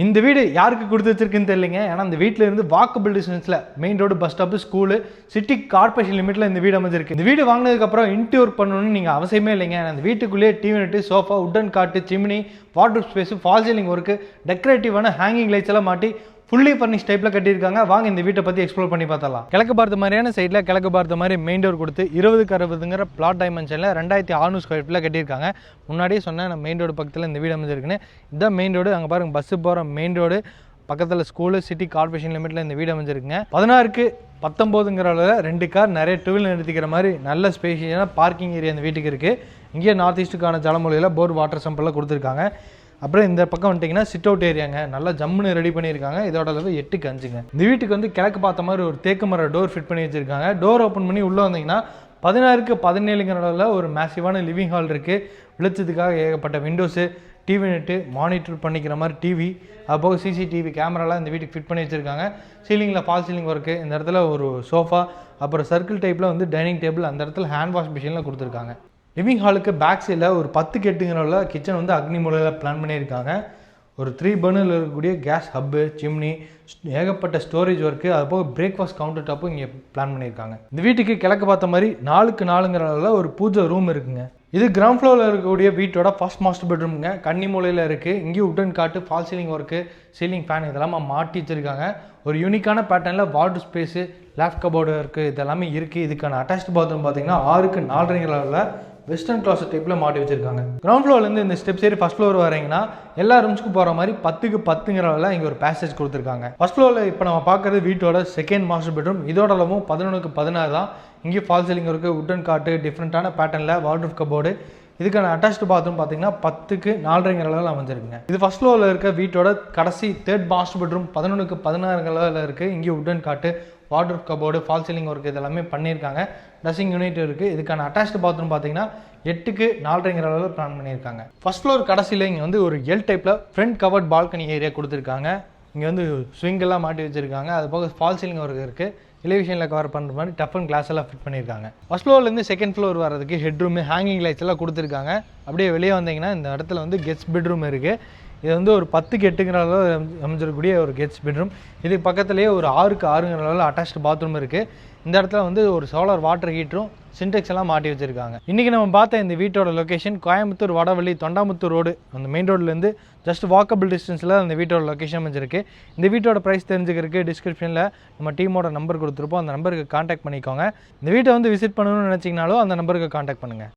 இந்த வீடு யாருக்கு கொடுத்து வச்சிருக்குன்னு தெரியலைங்க. ஏன்னா இந்த வீட்டில் இருந்து வாக்கபிள் டிஸ்டன்ஸில் main road, bus stop, school, city corporation லிமிட்டில் இந்த வீடு அமைஞ்சிருக்கு. இந்த வீடு வாங்கினதுக்கப்புறம் இன்டீரியர் பண்ணணும்னு நீங்கள் அவசியமே இல்லைங்க. அந்த வீட்டுக்குள்ளேயே TV net, sofa, wooden cot, chimney, water space, fall ceiling work, டெக்கரேட்டிவான ஹேங்கிங் லைட்ஸ் எல்லாம் மாட்டி ஃபுல்லி ஃபர்னிஷ் டைப்பில் கட்டியிருக்காங்க. வாங்க இந்த வீட்டை பற்றி எக்ஸ்ப்ளோர் பண்ணி பார்த்தலாம். கிழக்கு பார்த்த மாதிரியான சைடில் கிழக்கு பார்த்த மாதிரி மெயின் டோர் கொடுத்து 20க்கு 60ங்கிற பிளாட் டைமென்ஷனில் 2600 ஸ்கொயர் ஃபீட்டில் கட்டியிருக்காங்க. முன்னாடியே சொன்னேன் நம்ம மெயின் ரோடு பக்கத்தில் இந்த வீடு அமைஞ்சிருக்குன்னு. இதுதான் மெயின் ரோடு. அங்கே பாருங்கள், பஸ்ஸு போகிற மெயின் ரோடு பக்கத்தில் ஸ்கூலு, சிட்டி கார்பரேஷன் லிமிட்டில் இந்த வீடு அமைஞ்சிருக்குங்க. 16க்கு 19ங்கிற அளவில் 2 கார், நிறைய டூ வீலர் நிறுத்திக்கிற மாதிரி நல்ல ஸ்பேஷியஸான பார்க்கிங் ஏரியா இந்த வீட்டுக்கு இருக்குது. இங்கே நார்த் ஈஸ்ட்டுக்கான ஜலமொழியில் போர் வாட்டர் சம்பெல்லாம் கொடுத்துருக்காங்க. அப்புறம் இந்த பக்கம் வந்துட்டிங்கன்னா சிட் அவுட் ஏரியாங்க, நல்லா ஜம்முன்னு ரெடி பண்ணியிருக்காங்க. இதோட அளவு 8க்கு 5ங்க. இந்த வீட்டுக்கு வந்து கிழக்கு பார்த்த மாதிரி ஒரு தேக்கு மர டோர் ஃபிட் பண்ணி வச்சுருக்காங்க. டோர் ஓப்பன் பண்ணி உள்ளே வந்தீங்கன்னா 16க்கு 17ங்கிற அளவில் ஒரு மேசிவான லிவிங் ஹால் இருக்குது. வெளிச்சத்துக்காக ஏகப்பட்ட விண்டோஸு, டிவி நெட்டு, மானிட்டர் பண்ணிக்கிற மாதிரி டிவி, அதுபோக சிசிடிவி கேமராலாம் இந்த வீட்டுக்கு ஃபிட் பண்ணி வச்சுருக்காங்க. சீலிங்கில் ஃபால் சீலிங் ஒர்க்கு, இந்த இடத்துல ஒரு சோஃபா, அப்புறம் சர்க்கிள் டைப்பில் வந்து டைனிங் டேபிள், அந்த இடத்துல ஹேண்ட் வாஷ் மிஷினில் கொடுத்துருக்காங்க. லிவிங் ஹாலுக்கு பேக் சைடில் ஒரு 10க்கு 8ங்கிற கிச்சன் வந்து அக்னி மூலையில் பிளான் பண்ணியிருக்காங்க. ஒரு 3 பர்னரில் இருக்கக்கூடிய கேஸ் ஹப்பு, சிம்னி, ஏகப்பட்ட ஸ்டோரேஜ் ஒர்க்கு, அதுபோக பிரேக்ஃபாஸ்ட் கவுண்டர் டாப்பும் இங்கே பிளான் பண்ணியிருக்காங்க. இந்த வீட்டுக்கு கிழக்கு பார்த்த மாதிரி 4க்கு 4ங்கிற அளவில் ஒரு பூஜை ரூம் இருக்குங்க. இது கிரவுண்ட் ஃப்ளோரில் இருக்கக்கூடிய வீட்டோட ஃபர்ஸ்ட் மாஸ்டர் பெட்ரூமுங்க. கன்னி மூலையில் இருக்குது. இங்கேயும் உட்டன் காட்டு, fall ceiling work, ceiling fan இதெல்லாம் மாட்டி வச்சுருக்காங்க. ஒரு யூனிக்கான பேட்டர்னில் வாட்டர் ஸ்பேஸு, லேஃப்ட் கபோர்டு இருக்குது, இதெல்லாமே இருக்குது. இதுக்கான அட்டாச்ட் பாத்ரூம் பார்த்தீங்கன்னா 6க்கு 4ங்கிற அளவில் வெஸ்டர்ன் கிளாஸட் டைப்பில் மாட்டி வச்சிருக்காங்க. கிரவுண்ட் ஃப்ளோர்லேருந்து இந்த ஸ்டெப்ஸ் ஏறி ஃபஸ்ட் ஃப்ளோர் வரீங்கன்னா எல்லா ரூம்ஸ்க்கு போகிற மாதிரி 10க்கு 10ங்கிற அளவில் இங்கே ஒரு பேசேஜ் கொடுத்துருக்காங்க. ஃபஸ்ட் ஃப்ளோரில் இப்போ நம்ம பார்க்குறது வீட்டோட செகண்ட் மாஸ்டர் பெட்ரூம். இதோட அளவும் 11க்கு 16 தான். இங்கே ஃபால் சீலிங் இருக்குது, உட்டன் காட்டு, டிஃப்ரெண்ட்டான பேட்டர்னில் வாட்டர் கபோர்டு. இதுக்கான அட்டாச்டு பாத்ரூம் பார்த்தீங்கன்னா 10க்கு 4.5 அளவில் அமைஞ்சிருக்குங்க. இது ஃபஸ்ட் ஃப்ளோரில் இருக்க வீட்டோட கடைசி தேர்ட் மாஸ்டர் பெட்ரூம். 11க்கு 16 அளவில் இருக்குது. இங்கே உட்டன் காட்டு, water cupboard, fall ceiling work இதெல்லாமே பண்ணியிருக்காங்க. ட்ரெஸ்ஸிங் யூனிட் இருக்குது. இதுக்கான அட்டாச்டு பாத்ரூம் பார்த்தீங்கன்னா 8க்கு 4.5 அளவில் பிளான் பண்ணியிருக்காங்க. ஃபர்ஸ்ட் ஃப்ளோர் கடைசியில் இங்கே வந்து ஒரு எல் டைப்பில் ஃப்ரண்ட் கவர்ட் பால்கனி ஏரியா கொடுத்துருக்காங்க. இங்கே வந்து ஸ்விங்கெல்லாம் மாட்டி வச்சுருக்காங்க. அது போக ஃபால் சீலிங் ஒர்க் இருக்குது. எலிவேஷனில் கவர் பண்ணுற மாதிரி டஃப் அண்ட் கிளாஸ் எல்லாம் ஃபிட் பண்ணியிருக்காங்க. ஃபர்ஸ்ட் ஃப்ளோர்லேருந்து செகண்ட் ஃப்ளோர் வரதுக்கு ஹெட்ரூமு, ஹேங்கிங் லைட்ஸ் எல்லாம் கொடுத்துருக்காங்க. அப்படியே வெளியே வந்தீங்கன்னா இந்த இடத்துல வந்து கெஸ்ட் பெட்ரூம் இருக்குது. இது வந்து ஒரு 10க்கு 8ங்கிற அளவில் அமைஞ்சிருக்கக்கூடிய ஒரு கெஸ்ட் பெட்ரூம். இதுக்கு பக்கத்துலேயே ஒரு 6க்கு 6ங்கிற அளவில் அட்டாச்டு பாத்ரூம் இருக்குது. இந்த இடத்துல வந்து ஒரு சோலார் வாட்டர் ஹீட்டரும், சின்டெக்ஸ் எல்லாம் மாட்டி வச்சுருக்காங்க. இன்றைக்கி நம்ம பார்த்த இந்த வீட்டோட லொக்கேஷன் கோயம்புத்தூர் வடவள்ளி தொண்டாமுத்தூர் ரோடு, அந்த மெயின் ரோட்லேருந்து ஜஸ்ட் வாக்கபிள் டிஸ்டன்ஸில் அந்த வீட்டோட லொக்கேஷன் அமைஞ்சிருக்கு. இந்த வீட்டோட ப்ரைஸ் தெரிஞ்சுக்கிறதுக்கு டிஸ்கிரிப்ஷனில் நம்ம டீமோட நம்பர் கொடுத்துருப்போம். அந்த நம்பருக்கு காண்டாக்ட் பண்ணிக்கோங்க. இந்த வீட்டை வந்து விசிட் பண்ணணும்னு நினச்சிங்கனாலும் அந்த நம்பருக்கு காண்டாக்ட் பண்ணுங்கள்.